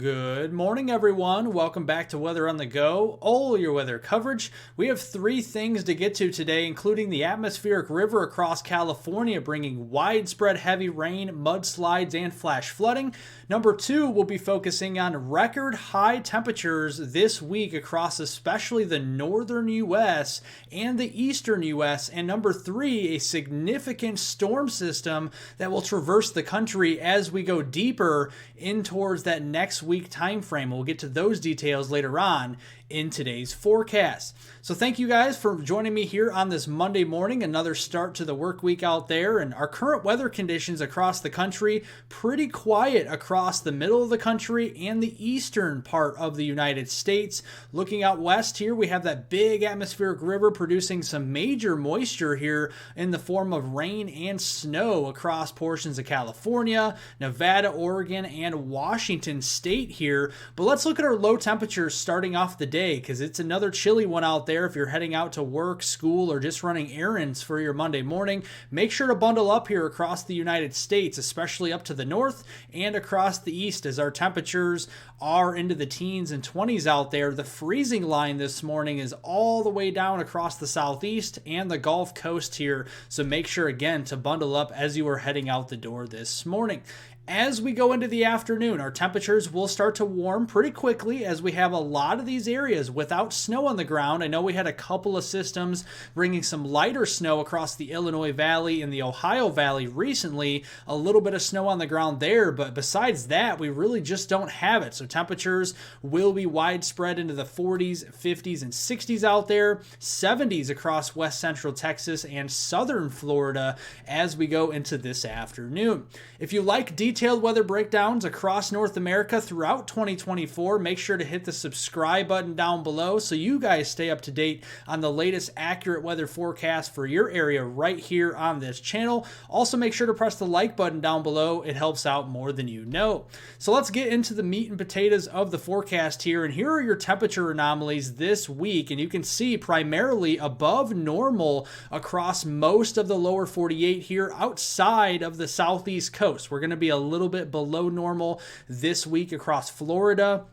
Good morning, everyone. Welcome back to Weather on the Go, all your weather coverage. We have three things to get to today, including the atmospheric river across California, bringing widespread heavy rain, mudslides, and flash flooding. Number two, we'll be focusing on record high temperatures this week across especially the northern U.S. and the eastern U.S. And number three, a significant storm system that will traverse the country as we go deeper in towards that next week time frame. We'll get to those details later on in today's forecast. So thank you guys for joining me here on this Monday morning, another start to the work week out there. And our current weather conditions across the country, pretty quiet across the middle of the country and the eastern part of the United States. Looking out west here, we have that big atmospheric river producing some major moisture here in the form of rain and snow across portions of California, Nevada, Oregon, and Washington state here. But let's look at our low temperatures starting off the day, because it's another chilly one out there. If you're heading out to work, school, or just running errands for your Monday morning, make sure to bundle up here across the United States, especially up to the north and across the east, as our temperatures are into the teens and 20s out there. The freezing line this morning is all the way down across the southeast and the Gulf Coast here, so make sure again to bundle up as you are heading out the door this morning. As we go into the afternoon, our temperatures will start to warm pretty quickly as we have a lot of these areas without snow on the ground. I know we had a couple of systems bringing some lighter snow across the Illinois Valley and the Ohio Valley recently, a little bit of snow on the ground there, but besides that, we really just don't have it. So temperatures will be widespread into the 40s, 50s, and 60s out there, 70s across west central Texas and southern Florida as we go into this afternoon. If you like detailed weather breakdowns across North America throughout 2024, make sure to hit the subscribe button down below so you guys stay up to date on the latest accurate weather forecast for your area right here on this channel. Also, make sure to press the like button down below. It helps out more than you know. So let's get into the meat and potatoes of the forecast here. And here are your temperature anomalies this week. And you can see primarily above normal across most of the lower 48 here outside of the southeast coast. We're going to be a little bit below normal this week across Florida,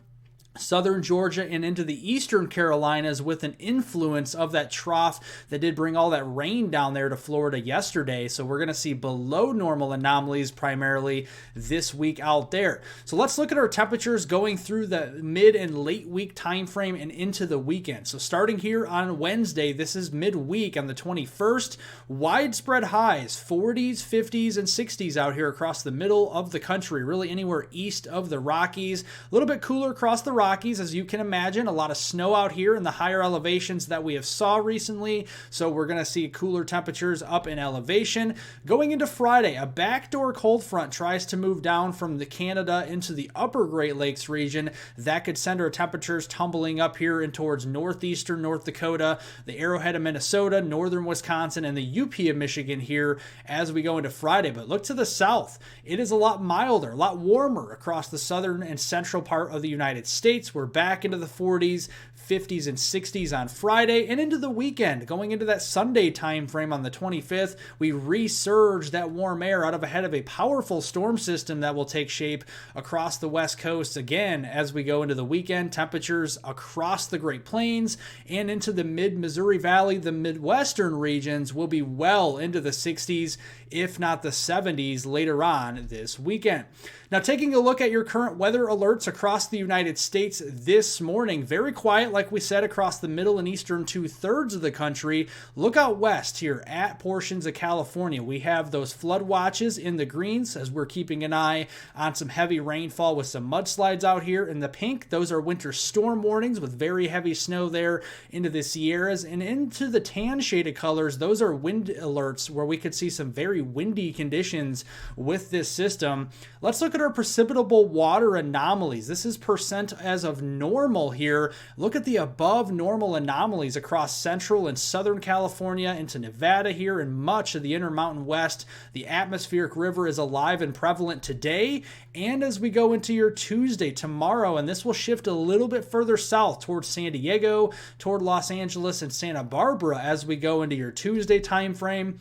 southern Georgia, and into the eastern Carolinas, with an influence of that trough that did bring all that rain down there to Florida yesterday. So we're going to see below normal anomalies primarily this week out there. So let's look at our temperatures going through the mid and late week time frame and into the weekend. So starting here on Wednesday, this is midweek on the 21st, widespread highs, 40s, 50s, and 60s out here across the middle of the country, really anywhere east of the Rockies. A little bit cooler across the Rockies, as you can imagine. A lot of snow out here in the higher elevations that we have saw recently, so we're going to see cooler temperatures up in elevation. Going into Friday, a backdoor cold front tries to move down from the Canada into the upper Great Lakes region. That could send our temperatures tumbling up here in towards northeastern North Dakota, the Arrowhead of Minnesota, northern Wisconsin, and the UP of Michigan here as we go into Friday. But look to the south. It is a lot milder, a lot warmer across the southern and central part of the United States. We're back into the 40s, 50s, and 60s on Friday and into the weekend. Going into that Sunday time frame on the 25th, we resurge that warm air out of ahead of a powerful storm system that will take shape across the west coast again as we go into the weekend. Temperatures across the Great Plains and into the mid-Missouri Valley, the Midwestern regions will be well into the 60s, if not the 70s later on this weekend. Now, taking a look at your current weather alerts across the United States this morning, very quiet, like we said, across the middle and eastern 2/3 of the country. Look out west here at portions of California. We have those flood watches in the greens as we're keeping an eye on some heavy rainfall with some mudslides out here. In the pink, those are winter storm warnings with very heavy snow there into the Sierras. And into the tan shaded colors, those are wind alerts where we could see some very windy conditions with this system. Let's look at our precipitable water anomalies. This is percent as of normal here. Look at the above normal anomalies across central and southern California into Nevada here and much of the Intermountain West. The atmospheric river is alive and prevalent today and as we go into your Tuesday tomorrow, and this will shift a little bit further south towards San Diego, toward Los Angeles and Santa Barbara as we go into your Tuesday time frame.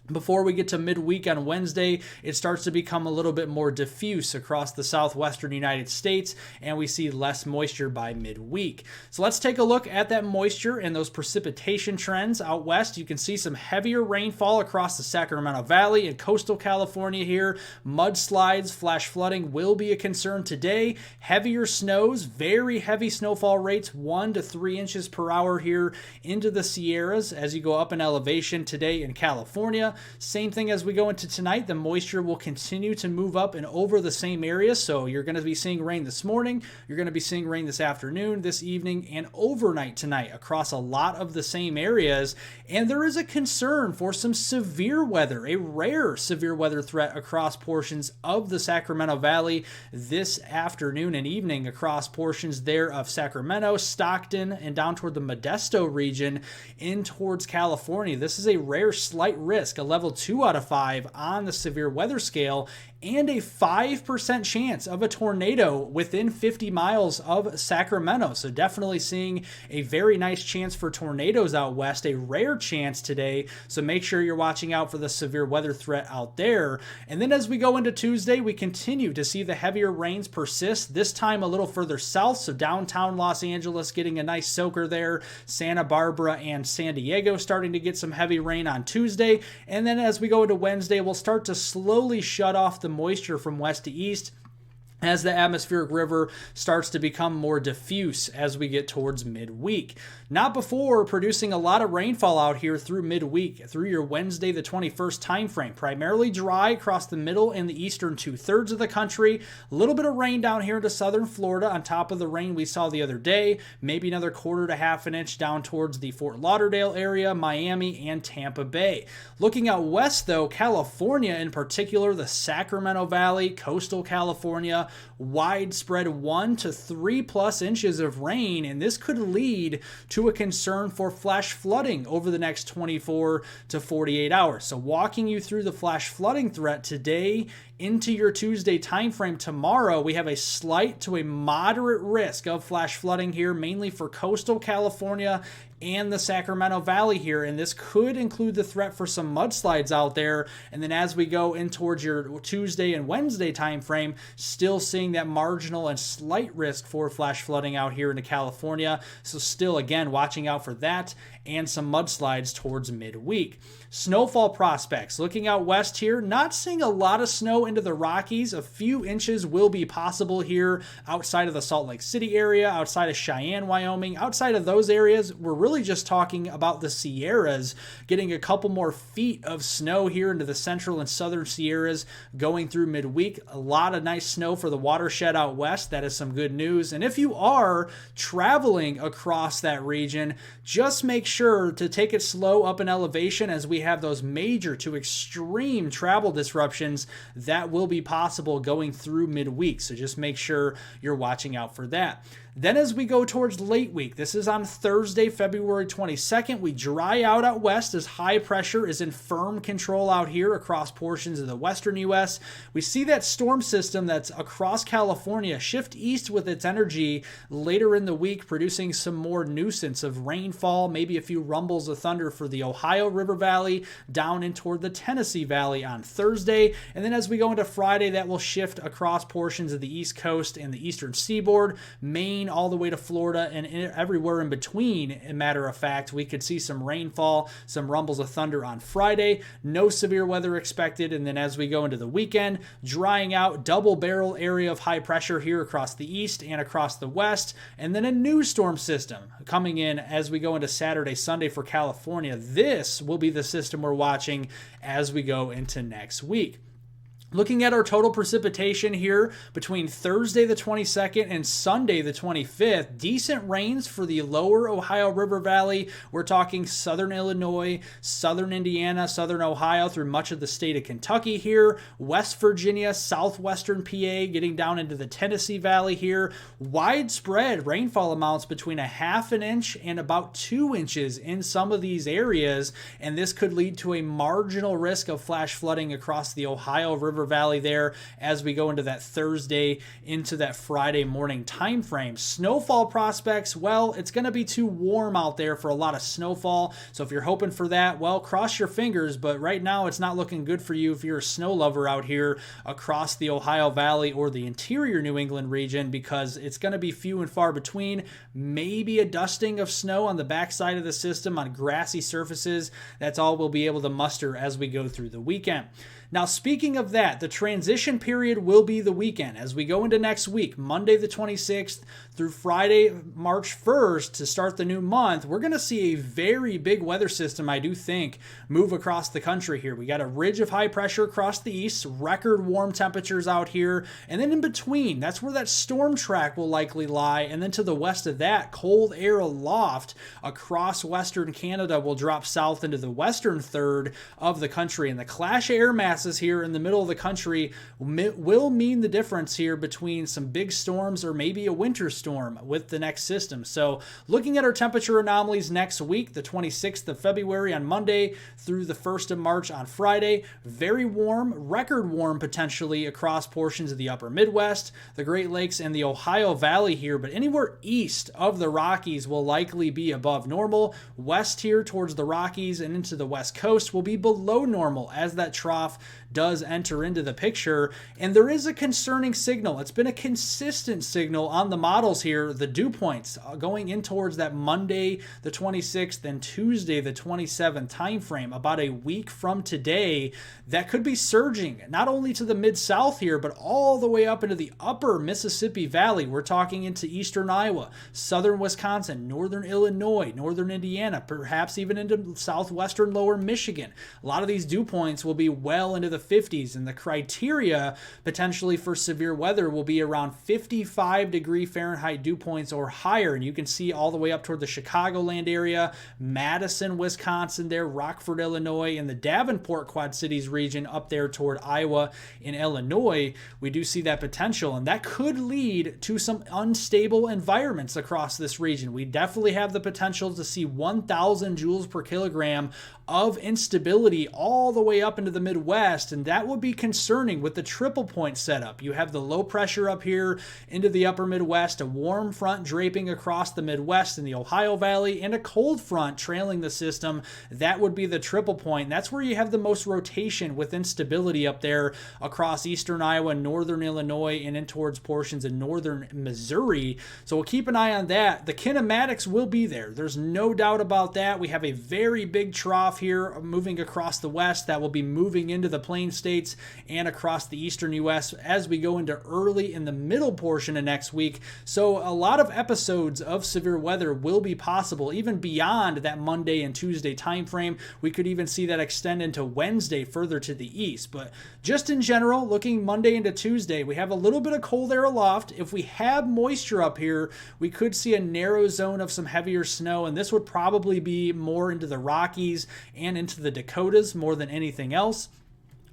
Before we get to midweek on Wednesday, it starts to become a little bit more diffuse across the southwestern United States, and we see less moisture by midweek. So let's take a look at that moisture and those precipitation trends out west. You can see some heavier rainfall across the Sacramento Valley and coastal California here. Mudslides, flash flooding will be a concern today. Heavier snows, very heavy snowfall rates, 1 to 3 inches per hour here into the Sierras as you go up in elevation today in California. Same thing as we go into tonight. The moisture will continue to move up and over the same area. So you're going to be seeing rain this morning. You're going to be seeing rain this afternoon, this evening, and overnight tonight across a lot of the same areas. And there is a concern for some severe weather, a rare severe weather threat across portions of the Sacramento Valley this afternoon and evening across portions there of Sacramento, Stockton, and down toward the Modesto region in towards California. This is a rare slight risk, a level 2 out of 5 on the severe weather scale, and a 5% chance of a tornado within 50 miles of Sacramento. So definitely seeing a very nice chance for tornadoes out west, a rare chance today. So make sure you're watching out for the severe weather threat out there. And then as we go into Tuesday, we continue to see the heavier rains persist, this time a little further south. So downtown Los Angeles getting a nice soaker there, Santa Barbara and San Diego starting to get some heavy rain on Tuesday. And then as we go into Wednesday, we'll start to slowly shut off the moisture from west to east as the atmospheric river starts to become more diffuse as we get towards midweek. Not before producing a lot of rainfall out here through midweek, through your Wednesday the 21st time frame. Primarily dry across the middle and the eastern 2/3 of the country. A little bit of rain down here into southern Florida on top of the rain we saw the other day. Maybe another 1/4 to 1/2 inch down towards the Fort Lauderdale area, Miami, and Tampa Bay. Looking out west though, California in particular, the Sacramento Valley, coastal California, widespread 1 to 3+ inches of rain, and this could lead to a concern for flash flooding over the next 24 to 48 hours. So walking you through the flash flooding threat today into your Tuesday timeframe tomorrow, we have a slight to a moderate risk of flash flooding here, mainly for coastal California and the Sacramento Valley here, and this could include the threat for some mudslides out there. And then as we go in towards your Tuesday and Wednesday time frame, still seeing that marginal and slight risk for flash flooding out here into California. So still, again, watching out for that and some mudslides towards midweek. Snowfall prospects, looking out west here, not seeing a lot of snow into the Rockies. A few inches will be possible here outside of the Salt Lake City area, outside of Cheyenne, Wyoming. Outside of those areas, we're really just talking about the Sierras, getting a couple more feet of snow here into the central and southern Sierras going through midweek. A lot of nice snow for the watershed out west. That is some good news. And if you are traveling across that region, just make sure to take it slow up in elevation as we have those major to extreme travel disruptions that will be possible going through midweek. So just make sure you're watching out for that. Then as we go towards late week, this is on Thursday, February 22nd, we dry out west as high pressure is in firm control out here across portions of the western U.S. We see that storm system that's across California shift east with its energy later in the week, producing some more nuisance of rainfall, maybe a few rumbles of thunder for the Ohio River Valley, down in toward the Tennessee Valley on Thursday. And then as we go into Friday, that will shift across portions of the East Coast and the eastern seaboard, Maine, all the way to Florida and everywhere in between. As a matter of fact, we could see some rainfall, some rumbles of thunder on Friday. No severe weather expected. And then as we go into the weekend, drying out, double barrel area of high pressure here across the east and across the west. And then a new storm system coming in as we go into Saturday, Sunday for California. This will be the system we're watching as we go into next week. Looking at our total precipitation here between Thursday the 22nd and Sunday the 25th, decent rains for the lower Ohio River Valley. We're talking southern Illinois, southern Indiana, southern Ohio through much of the state of Kentucky here, West Virginia, southwestern PA, getting down into the Tennessee Valley here. Widespread rainfall amounts between 1/2 inch and about 2 inches in some of these areas, and this could lead to a marginal risk of flash flooding across the Ohio River Valley there as we go into that Thursday into that Friday morning time frame. Snowfall prospects, well, it's going to be too warm out there for a lot of snowfall. So if you're hoping for that, well, cross your fingers, but right now it's not looking good for you if you're a snow lover out here across the Ohio Valley or the interior New England region, because it's going to be few and far between. Maybe a dusting of snow on the backside of the system on grassy surfaces. That's all we'll be able to muster as we go through the weekend. Now, speaking of that, the transition period will be the weekend. As we go into next week, Monday the 26th through Friday, March 1st, to start the new month, we're going to see a very big weather system, I do think, move across the country here. We got a ridge of high pressure across the east, record warm temperatures out here, and then in between, that's where that storm track will likely lie, and then to the west of that, cold air aloft across western Canada will drop south into the western third of the country, and the clash of air masses here in the middle of the country will mean the difference here between some big storms or maybe a winter storm with the next system. So looking at our temperature anomalies next week, the 26th of February on Monday through the 1st of March on Friday, very warm, record warm potentially across portions of the upper Midwest, the Great Lakes, and the Ohio Valley here, but anywhere east of the Rockies will likely be above normal. West here towards the Rockies and into the West Coast will be below normal as that trough does enter into the picture. And there is a concerning signal. It's been a consistent signal on the models here, the dew points going in towards that Monday the 26th and Tuesday the 27th time frame, about a week from today, that could be surging not only to the mid-south here, but all the way up into the upper Mississippi Valley. We're talking into eastern Iowa, southern Wisconsin, northern Illinois, northern Indiana, perhaps even into southwestern lower Michigan. A lot of these dew points will be well into the 50s, and the criteria potentially for severe weather will be around 55 degree Fahrenheit dew points or higher. And you can see all the way up toward the Chicagoland area, Madison, Wisconsin there, Rockford, Illinois, and the Davenport Quad Cities region up there toward Iowa and Illinois. We do see that potential, and that could lead to some unstable environments across this region. We definitely have the potential to see 1,000 joules per kilogram of instability all the way up into the Midwest, and that would be concerning with the triple point setup. You have the low pressure up here into the upper Midwest, a warm front draping across the Midwest and the Ohio Valley, and a cold front trailing the system. That would be the triple point. That's where you have the most rotation with instability up there across eastern Iowa, northern Illinois, and in towards portions of northern Missouri. So we'll keep an eye on that. The kinematics will be there. There's no doubt about that. We have a very big trough here moving across the west that will be moving into the plain states and across the eastern U.S. as we go into early in the middle portion of next week. So a lot of episodes of severe weather will be possible even beyond that Monday and Tuesday time frame. We could even see that extend into Wednesday further to the east. But just in general, looking Monday into Tuesday, we have a little bit of cold air aloft. If we have moisture up here, we could see a narrow zone of some heavier snow, and this would probably be more into the Rockies and into the Dakotas more than anything else.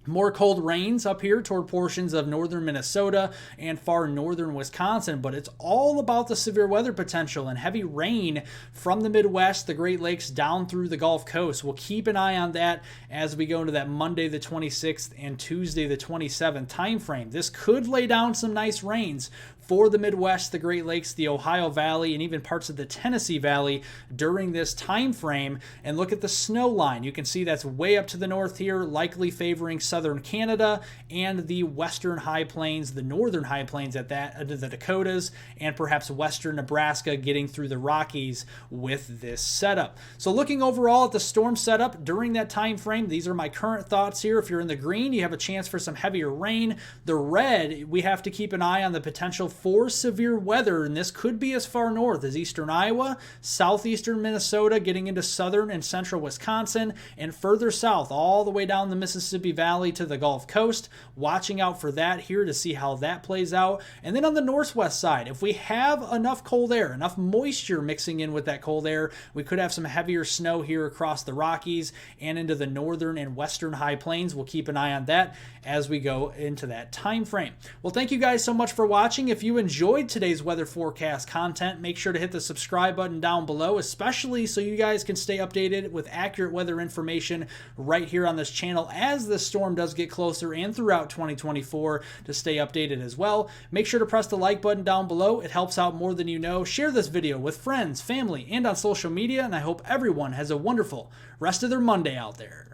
More cold rains up here toward portions of northern Minnesota and far northern Wisconsin, but it's all about the severe weather potential and heavy rain from the Midwest, the Great Lakes, down through the Gulf Coast. We'll keep an eye on that as we go into that Monday the 26th and Tuesday the 27th time frame. This could lay down some nice rains for the Midwest, the Great Lakes, the Ohio Valley, and even parts of the Tennessee Valley during this time frame. And look at the snow line. You can see that's way up to the north here, likely favoring southern Canada and the western high plains, the northern high plains at that, into the Dakotas, and perhaps western Nebraska getting through the Rockies with this setup. So looking overall at the storm setup during that time frame, these are my current thoughts here. If you're in the green, you have a chance for some heavier rain. The red, we have to keep an eye on the potential for severe weather, and this could be as far north as eastern Iowa, southeastern Minnesota, getting into southern and central Wisconsin, and further south all the way down the Mississippi Valley to the Gulf Coast. Watching out for that here to see how that plays out. And then on the northwest side, if we have enough cold air, enough moisture mixing in with that cold air, we could have some heavier snow here across the Rockies and into the northern and western high plains. We'll keep an eye on that as we go into that time frame. Well, thank you guys so much for watching. If if you enjoyed today's weather forecast content, make sure to hit the subscribe button down below, especially so you guys can stay updated with accurate weather information right here on this channel as the storm does get closer and throughout 2024 to stay updated as well. Make sure to press the like button down below. It helps out more than you know. Share this video with friends, family, and on social media, and I hope everyone has a wonderful rest of their Monday out there.